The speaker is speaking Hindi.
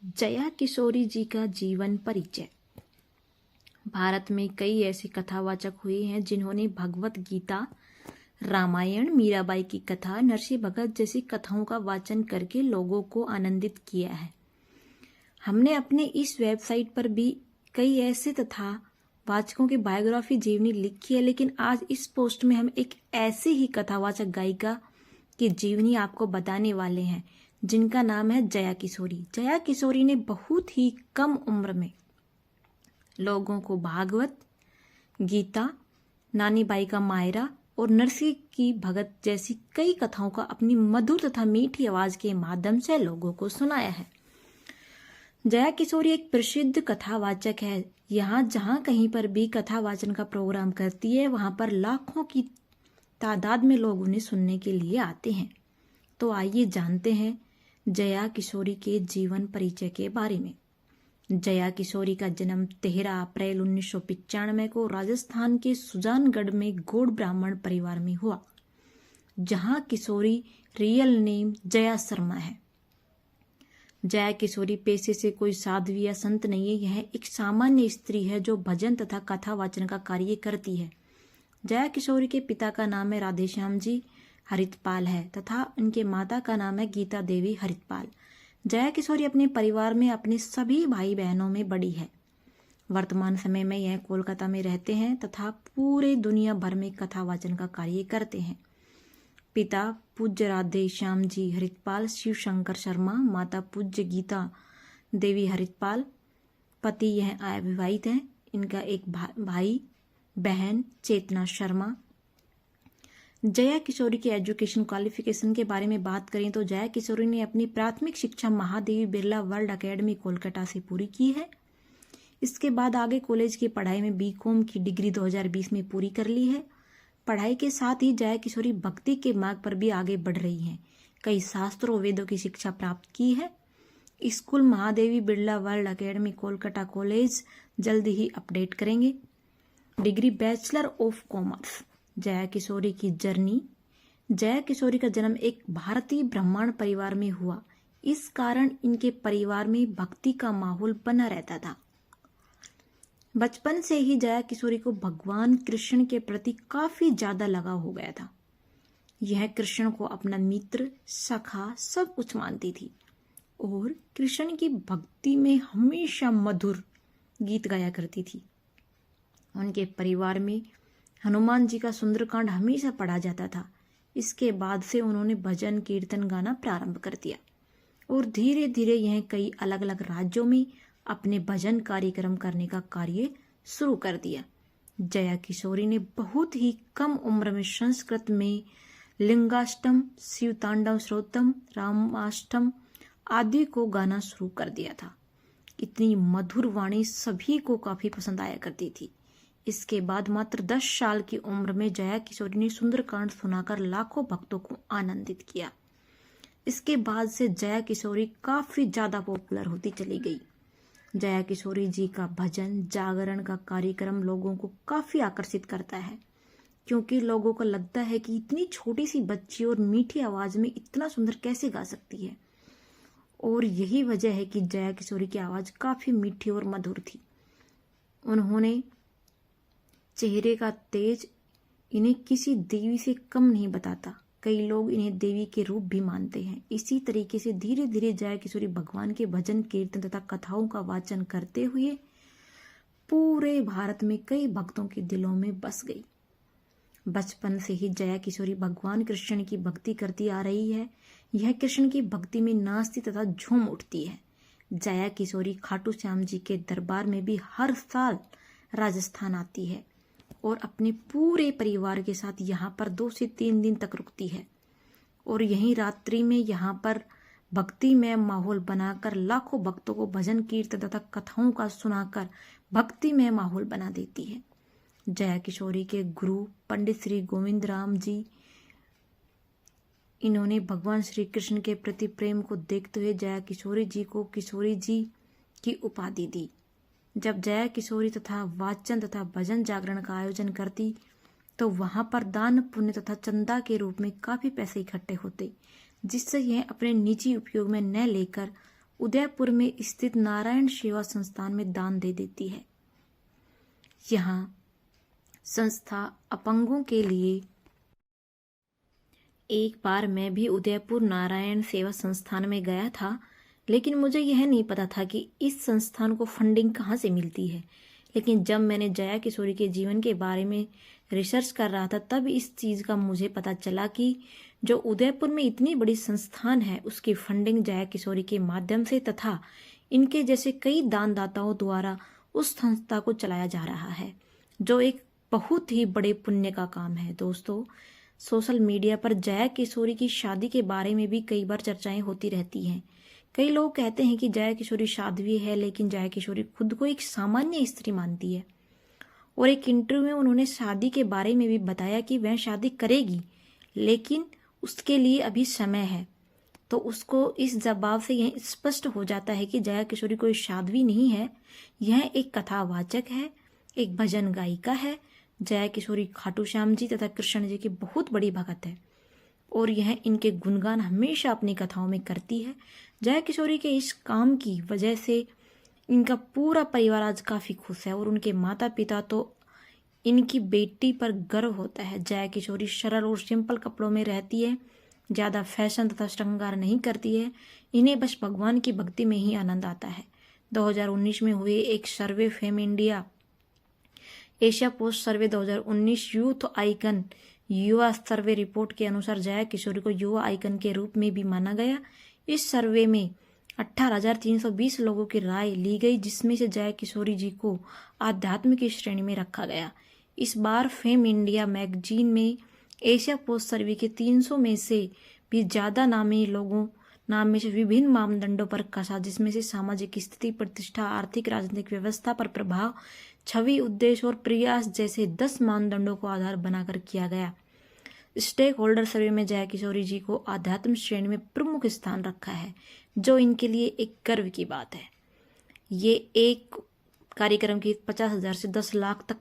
जया किशोरी जी का जीवन परिचय। भारत में कई ऐसे कथावाचक हुए हैं जिन्होंने भगवत गीता, रामायण, मीराबाई की कथा, नरसिंह भगत जैसी कथाओं का वाचन करके लोगों को आनंदित किया है। हमने अपने इस वेबसाइट पर भी कई ऐसे तथा वाचकों की बायोग्राफी जीवनी लिखी है, लेकिन आज इस पोस्ट में हम एक ऐसी ही कथावाचक गायिका की जीवनी आपको बताने वाले हैं जिनका नाम है जया किशोरी। जया किशोरी ने बहुत ही कम उम्र में लोगों को भागवत, गीता, नानी बाई का मायरा और नरसिंह की भगत जैसी कई कथाओं का अपनी मधुर तथा मीठी आवाज के माध्यम से लोगों को सुनाया है। जया किशोरी एक प्रसिद्ध कथावाचक है। यहाँ जहाँ कहीं पर भी कथावाचन का प्रोग्राम करती है, वहां पर लाखों की तादाद में लोग उन्हें सुनने के लिए आते हैं। तो आइए जानते हैं जया किशोरी के जीवन परिचय के बारे में। जया किशोरी का जन्म 13 अप्रैल 1995 को राजस्थान के सुजानगढ़ में गौड़ ब्राह्मण परिवार में हुआ, जहां किशोरी रियल नेम जया शर्मा है। जया किशोरी पेशे से कोई साध्वी या संत नहीं है। यह एक सामान्य स्त्री है जो भजन तथा कथा वाचन का कार्य करती है। जया किशोरी के पिता का नाम है राधेश्याम जी हरितपाल है तथा उनके माता का नाम है गीता देवी हरितपाल। जया किशोरी अपने परिवार में अपने सभी भाई बहनों में बड़ी है। वर्तमान समय में यह कोलकाता में रहते हैं तथा पूरे दुनिया भर में कथा वाचन का कार्य करते हैं। पिता पूज्य राधे श्याम जी हरितपाल शिव शंकर शर्मा, माता पूज्य गीता देवी हरितपाल, पति यह अविवाहित है। इनका एक भाई बहन चेतना शर्मा। जया किशोरी के एजुकेशन क्वालिफिकेशन के बारे में बात करें तो जया किशोरी ने अपनी प्राथमिक शिक्षा महादेवी बिरला वर्ल्ड एकेडमी कोलकाता से पूरी की है। इसके बाद आगे कॉलेज की पढ़ाई में बीकॉम की डिग्री 2020 में पूरी कर ली है। पढ़ाई के साथ ही जया किशोरी भक्ति के मार्ग पर भी आगे बढ़ रही हैं। कई शास्त्रों वेदों की शिक्षा प्राप्त की है। School Mahadevi Birla world academy Kolkata college जल्द ही अपडेट करेंगे। Degree bachelor of commerce. Jaya Kishori की जर्नी। जया किशोरी का जन्म एक भारतीय ब्राह्मण परिवार में हुआ। इस कारण इनके परिवार में भक्ति का माहौल बना रहता था। बचपन से ही जया किशोरी को भगवान कृष्ण के प्रति काफी ज्यादा लगाव हो गया था। यह कृष्ण को अपना मित्र, सखा सब कुछ मानती थी और कृष्ण की भक्ति में हमेशा मधुर गीत गाया करती थी। उनके परिवार में हनुमान जी का सुंदरकांड हमेशा पढ़ा जाता था। इसके बाद से उन्होंने भजन कीर्तन गाना प्रारंभ कर दिया और धीरे धीरे यह कई अलग अलग राज्यों में अपने भजन कार्यक्रम करने का कार्य शुरू कर दिया। जया किशोरी ने बहुत ही कम उम्र में संस्कृत में लिंगाष्टम, शिव तांडव स्तोत्रम, रामाष्टम आदि को गाना शुरू कर दिया था। इतनी मधुर वाणी सभी को काफी पसंद आया करती थी। इसके बाद मात्र 10 साल की उम्र में जया किशोरी ने सुंदरकांड सुनाकर लाखों भक्तों को आनंदित किया। इसके बाद से जया किशोरी काफी ज्यादा पॉपुलर होती चली गई। जया किशोरी जी का भजन जागरण का कार्यक्रम लोगों को काफी आकर्षित करता है, क्योंकि लोगों को लगता है कि इतनी छोटी सी बच्ची और मीठी आवाज में इतना सुंदर कैसे गा सकती है। और यही वजह है कि जया किशोरी की आवाज काफी मीठी और मधुर थी। उन्होंने चेहरे का तेज इन्हें किसी देवी से कम नहीं बताता। कई लोग इन्हें देवी के रूप भी मानते हैं। इसी तरीके से धीरे धीरे जया किशोरी भगवान के भजन कीर्तन तथा कथाओं का वाचन करते हुए पूरे भारत में कई भक्तों के दिलों में बस गई। बचपन से ही जया किशोरी भगवान कृष्ण की भक्ति करती आ रही है। यह कृष्ण की भक्ति में नाचती तथा झूम उठती है। जया किशोरी खाटू श्याम जी के दरबार में भी हर साल राजस्थान आती है और अपने पूरे परिवार के साथ यहाँ पर 2 से 3 दिन तक रुकती है और यहीं रात्रि में यहाँ पर भक्तिमय माहौल बनाकर लाखों भक्तों को भजन कीर्तन तथा कथाओं का सुनाकर भक्तिमय माहौल बना देती है। जया किशोरी के गुरु पंडित श्री गोविंद राम जी, इन्होंने भगवान श्री कृष्ण के प्रति प्रेम को देखते हुए जया किशोरी जी को किशोरी जी की उपाधि दी। जब जया किशोरी तथा वाचन तथा भजन जागरण का आयोजन करती तो वहां पर दान पुण्य तथा चंदा के रूप में काफी पैसे इकट्ठे होते, जिससे यह अपने निजी उपयोग में न लेकर उदयपुर में स्थित नारायण सेवा संस्थान में दान दे देती है। यहाँ संस्था अपंगों के लिए एक बार मैं भी उदयपुर नारायण सेवा संस्थान में गया था, लेकिन मुझे यह नहीं पता था कि इस संस्थान को फंडिंग कहाँ से मिलती है। लेकिन जब मैंने जया किशोरी के जीवन के बारे में रिसर्च कर रहा था, तब इस चीज़ का मुझे पता चला कि जो उदयपुर में इतनी बड़ी संस्थान है, उसकी फंडिंग जया किशोरी के माध्यम से तथा इनके जैसे कई दानदाताओं द्वारा उस संस्था को चलाया जा रहा है, जो एक बहुत ही बड़े पुण्य का काम है। दोस्तों, सोशल मीडिया पर जया किशोरी की शादी के बारे में भी कई बार चर्चाएं होती रहती हैं। कई लोग कहते हैं कि जया किशोरी साध्वी है, लेकिन जया किशोरी खुद को एक सामान्य स्त्री मानती है। और एक इंटरव्यू में उन्होंने शादी के बारे में भी बताया कि वह शादी करेगी, लेकिन उसके लिए अभी समय है। तो उसको इस जवाब से यह स्पष्ट हो जाता है कि जया किशोरी कोई साध्वी नहीं है, यह एक कथावाचक है, एक भजन गायिका है। जया किशोरी खाटू श्याम जी तथा कृष्ण जी की बहुत बड़ी भक्त है और यह इनके गुणगान हमेशा अपनी कथाओं में करती है। जया किशोरी के इस काम की वजह से इनका पूरा परिवार आज काफ़ी खुश है और उनके माता पिता तो इनकी बेटी पर गर्व होता है। जया किशोरी सरल और सिंपल कपड़ों में रहती है, ज़्यादा फैशन तथा श्रृंगार नहीं करती है। इन्हें बस भगवान की भक्ति में ही आनंद आता है। 2019 में हुए एक सर्वे फेम इंडिया एशिया पोस्ट सर्वे 2019 यूथ आइकन युवा सर्वे रिपोर्ट के अनुसार जया किशोरी को युवा आइकन के रूप में भी माना गया। इस सर्वे में 18,320 लोगों की राय ली गई, जिसमें से जया किशोरी जी को आध्यात्म की श्रेणी में रखा गया। इस बार फेम इंडिया मैगजीन में एशिया पोस्ट सर्वे के 300 में से भी ज़्यादा नामी लोगों नाम में से विभिन्न मापदंडों पर कसा, जिसमें से सामाजिक स्थिति, प्रतिष्ठा, आर्थिक राजनीतिक व्यवस्था पर प्रभाव, छवि, उद्देश्य और प्रयास जैसे 10 मानदंडों को आधार बनाकर किया गया। स्टेक होल्डर सर्वे में जया किशोरी जी को आध्यात्म श्रेणी में प्रमुख स्थान रखा है, जो इनके लिए एक गर्व की बात है। ये एक कार्यक्रम की 50,000 से 10 लाख तक